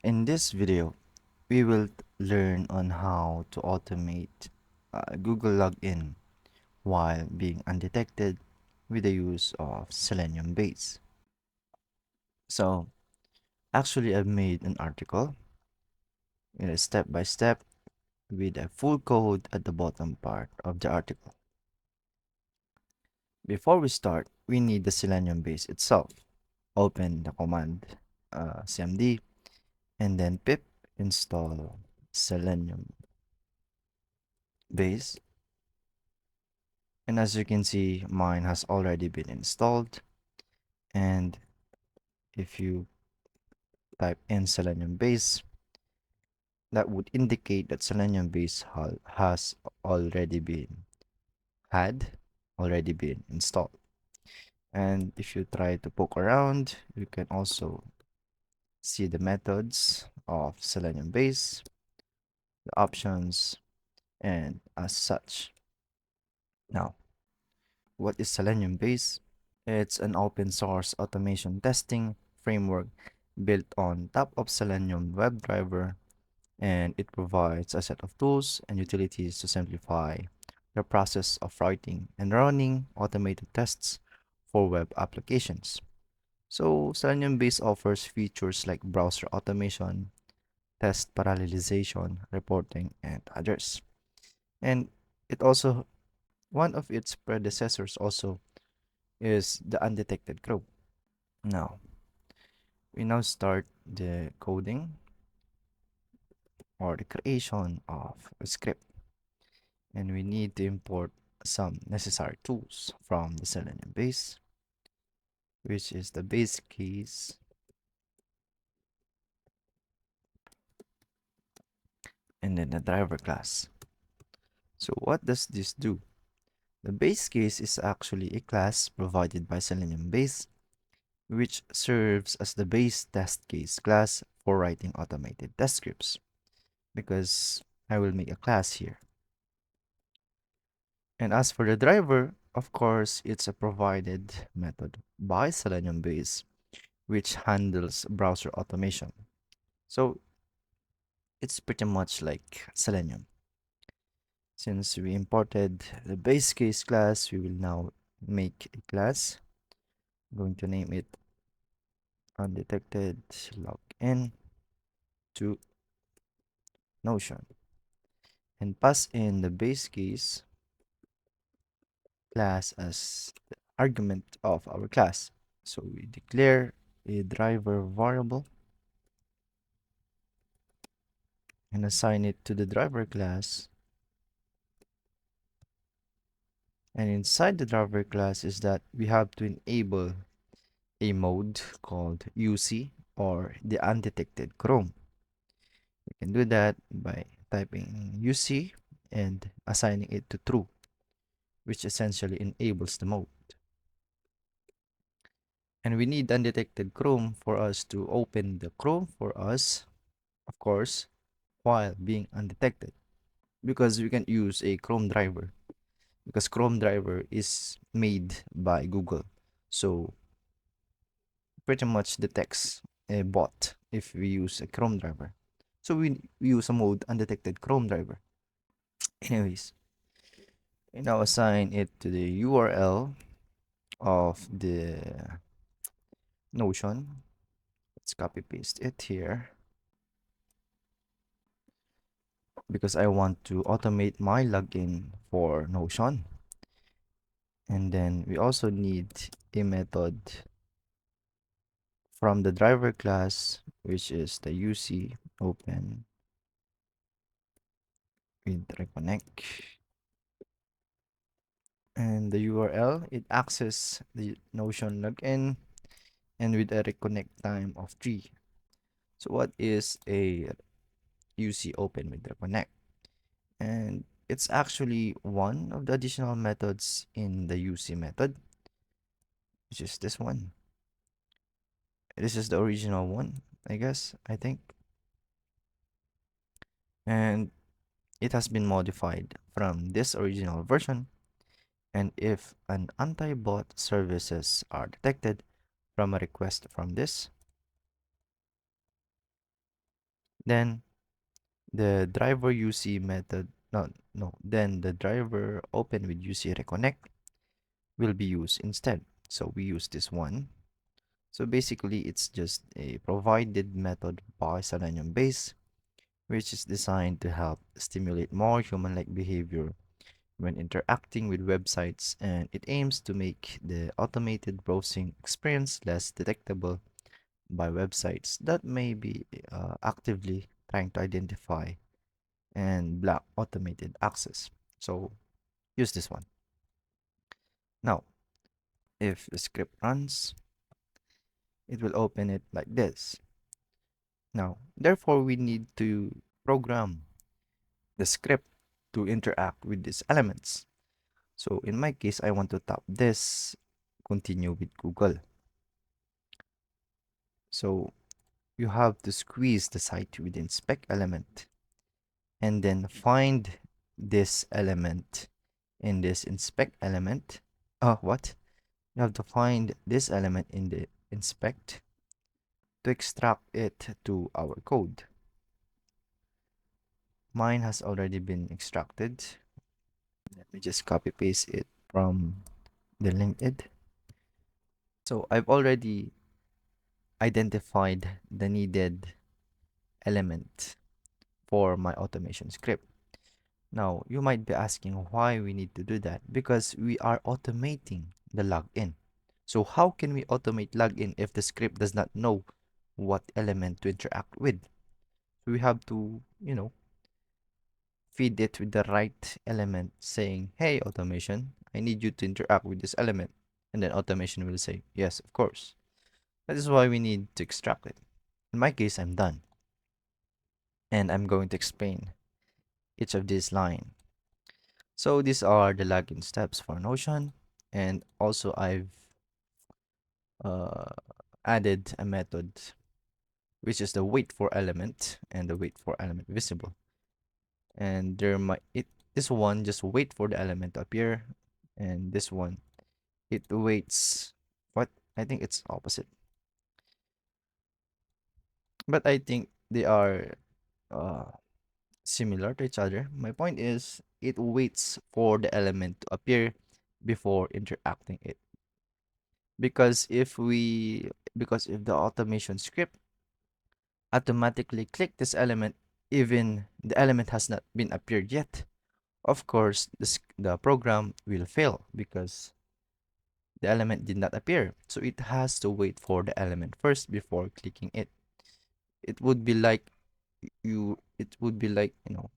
In this video, we will learn on how to automate Google login while being undetected with the use of seleniumBase. So, actually, I've made an article, step by step, with a full code at the bottom part of the article. Before we start, we need the seleniumBase itself. Open the command cmd and then pip install selenium base. And as you can see, mine has already been installed. And if you type in selenium base, that would indicate that selenium base has already been already been installed. And if you try to poke around, you can also see the methods of selenium base, the options, and as such. Now, what is selenium base? It's an open source automation testing framework built on top of Selenium WebDriver, and it provides a set of tools and utilities to simplify the process of writing and running automated tests for web applications. So, Selenium Base offers features like browser automation, test parallelization, reporting, and others. And it also, one of its predecessors also is the undetected group. Now, we now start the coding or the creation of a script, and we need to import some necessary tools from the Selenium base, which is the base keys and then the driver class. So what does this do? The base case is actually a class provided by Selenium base, which serves as the base test case class for writing automated test scripts, because I will make a class here. And as for the driver, of course, it's a provided method by Selenium base, which handles browser automation. So it's pretty much like Selenium. Since we imported the base case class, we will now make a class. I'm going to name it undetected login to Notion and pass in the base case class as the argument of our class. So we declare a driver variable and assign it to the driver class. And inside the driver class is that we have to enable a mode called UC or the undetected Chrome. We can do that by typing UC and assigning it to true, which essentially enables the mode. And we need undetected Chrome for us to open the Chrome for us, of course, while being undetected, because we can use a Chrome driver, because Chrome driver is made by Google. So pretty much detects a bot if we use a Chrome driver. So we use a mode undetected Chrome driver. Anyways, we now assign it to the URL of the Notion. Let's copy paste it here because I want to automate my login for Notion. And then we also need a method from the driver class, which is the UC open with reconnect. And the URL, it access the Notion login and with a reconnect time of 3. So what is a UC open with reconnect? And it's actually one of the additional methods in the UC method, which is this one. This is the original one, I guess, I think. And it has been modified from this original version. And if an anti-bot services are detected from a request from this, Then the driver UC method, no, then the driver open with UC reconnect will be used instead. So we use this one. So basically, it's just a provided method by seleniumBase, which is designed to help stimulate more human-like behavior when interacting with websites, and it aims to make the automated browsing experience less detectable by websites that may be actively trying to identify and block automated access. So use this one. Now, if the script runs, it will open it like this. Now, therefore, we need to program the script to interact with these elements. So in my case, I want to tap this, continue with Google. So you have to squeeze the site with inspect element and then find this element in this inspect element. What? You have to find this element in the inspect to extract it to our code. Mine has already been extracted. Let me just copy paste it from the linked. So I've already identified the needed element for my automation script. Now, you might be asking why we need to do that, because we are automating the login. So how can we automate login if the script does not know what element to interact with? We have to, feed it with the right element saying, hey, automation, I need you to interact with this element. And then automation will say, yes, of course. That is why we need to extract it. In my case, I'm done. And I'm going to explain each of these line. So these are the login steps for Notion. And also I've uh, added a method which is the wait for element and the wait for element visible. And there might it this one just wait for the element to appear, and this one it waits. What? I think it's opposite, but I think they are uh, similar to each other. My point is it waits for the element to appear before interacting it. Because if the automation script automatically click this element even the element has not been appeared yet, of course the program will fail because the element did not appear. So it has to wait for the element first before clicking it. It would be like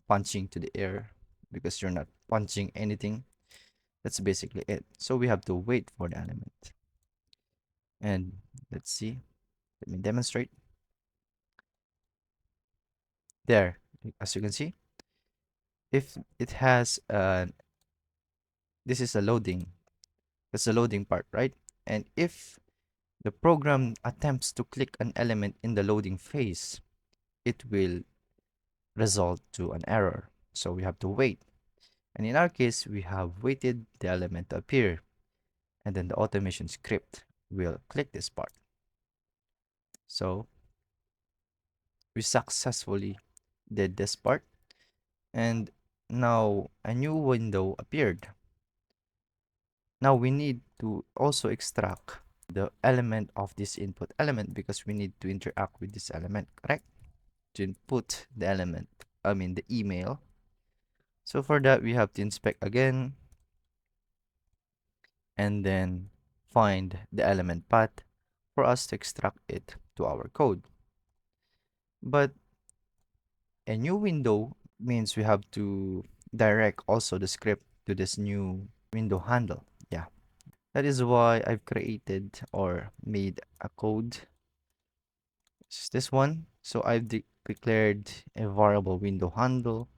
punching to the air because you're not punching anything. That's basically it. So we have to wait for the element. And let's see. Let me demonstrate. There, as you can see, if it has this is a loading. That's the loading part, right? And if the program attempts to click an element in the loading phase, it will result to an error. So we have to wait. And in our case, we have waited the element to appear, and then the automation script will click this part. So we successfully did this part, and now a new window appeared. Now we need to also extract the element of this input element because we need to interact with this element, correct? To input the element, the email. So for that, we have to inspect again and then find the element path for us to extract it to our code. But a new window means we have to direct also the script to this new window handle. Yeah, that is why I've created or made a code. It's this one. So I've declared a variable window handle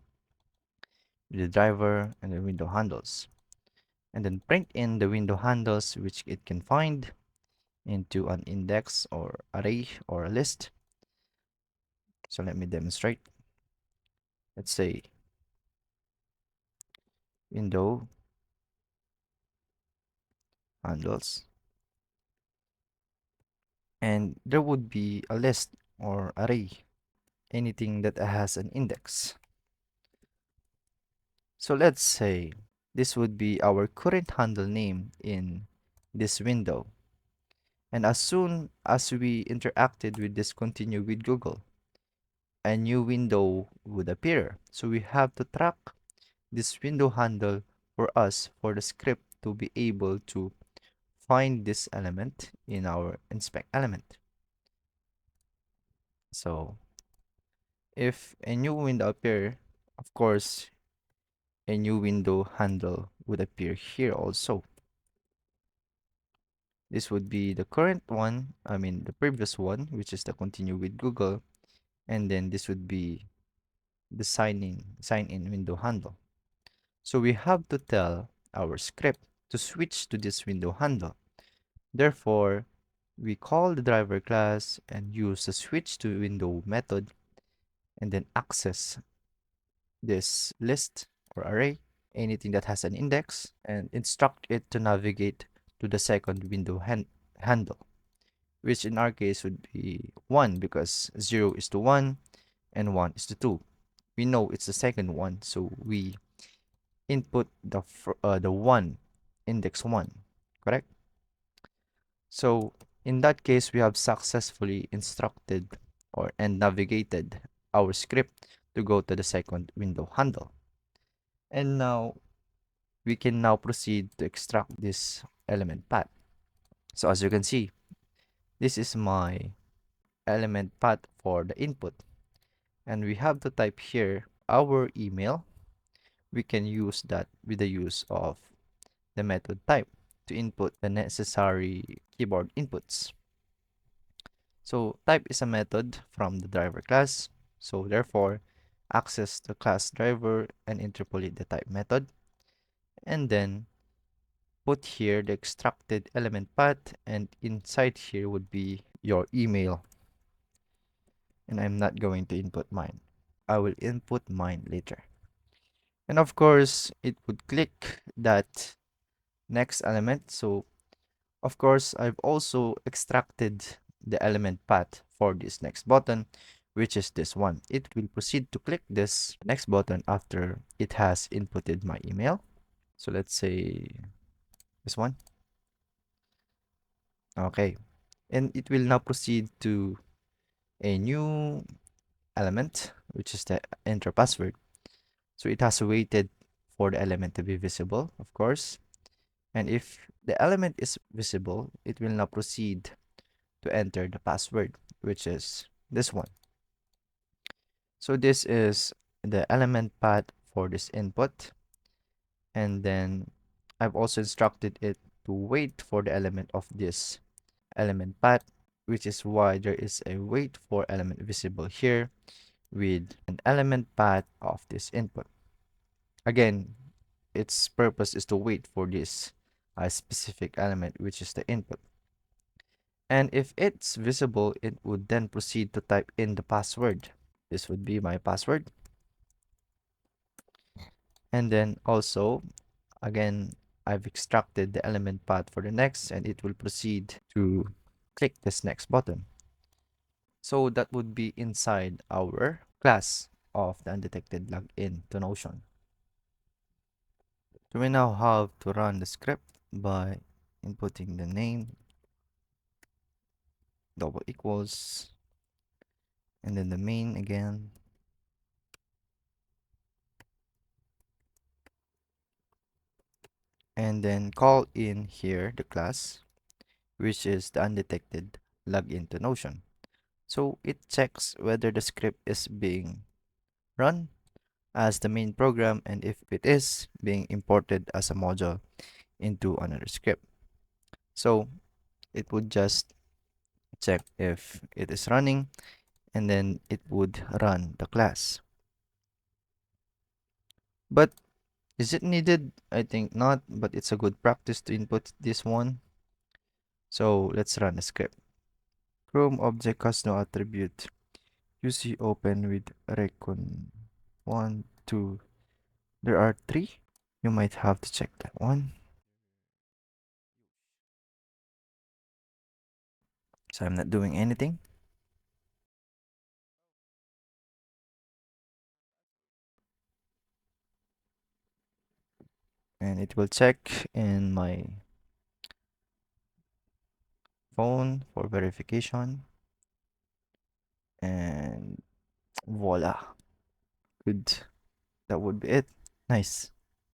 with the driver and the window handles. And then print in the window handles which it can find into an index or array or a list. So let me demonstrate. Let's say window handles, and there would be a list or array anything that has an index. So let's say this would be our current handle name in this window. And as soon as we interacted with this continue with Google, a new window would appear. So we have to track this window handle for us for the script to be able to find this element in our inspect element. So if a new window appear, of course, a new window handle would appear here also. This would be the current one, I mean the previous one, which is the continue with Google, and then this would be the sign in window handle. So we have to tell our script to switch to this window handle. Therefore, we call the driver class and use the switch to window method and then access this list or array, anything that has an index, and instruct it to navigate to the second window handle, which in our case would be 1 because 0 is to 1 and 1 is to 2. We know it's the second one, so we input the 1, index 1, correct? So in that case, we have successfully instructed or and navigated our script to go to the second window handle. And now we can now proceed to extract this element path. So as you can see, this is my element path for the input. And we have to type here our email. We can use that with the use of the method type to input the necessary keyboard inputs. So type is a method from the driver class. So therefore, access the class driver and interpolate the type method. And then put here the extracted element path, and inside here would be your email. And I'm not going to input mine. I will input mine later. And of course, it would click that next element. So of course, I've also extracted the element path for this next button, which is this one. It will proceed to click this next button after it has inputted my email. So let's say this one. Okay. And it will now proceed to a new element, which is the enter password. So it has waited for the element to be visible, of course. And if the element is visible, it will now proceed to enter the password, which is this one. So this is the element path for this input. And then I've also instructed it to wait for the element of this element path, which is why there is a wait for element visible here with an element path of this input. Again, its purpose is to wait for this specific element, which is the input. And if it's visible, it would then proceed to type in the password. This would be my password. And then also, again, I've extracted the element path for the next, and it will proceed to click this next button. So that would be inside our class of the undetected login to Notion. So we now have to run the script by inputting the name double equals and then the main again, and then call in here the class, which is the undetected login to Notion. So it checks whether the script is being run as the main program and if it is being imported as a module into another script. So it would just check if it is running and then it would run the class. But is it needed? I think not, but it's a good practice to input this one. So let's run the script. Chrome object has no attribute. UC open with recon 1, 2. There are 3. You might have to check that one. So I'm not doing anything. and it will check in my phone for verification, and voila, good. That would be it. Nice.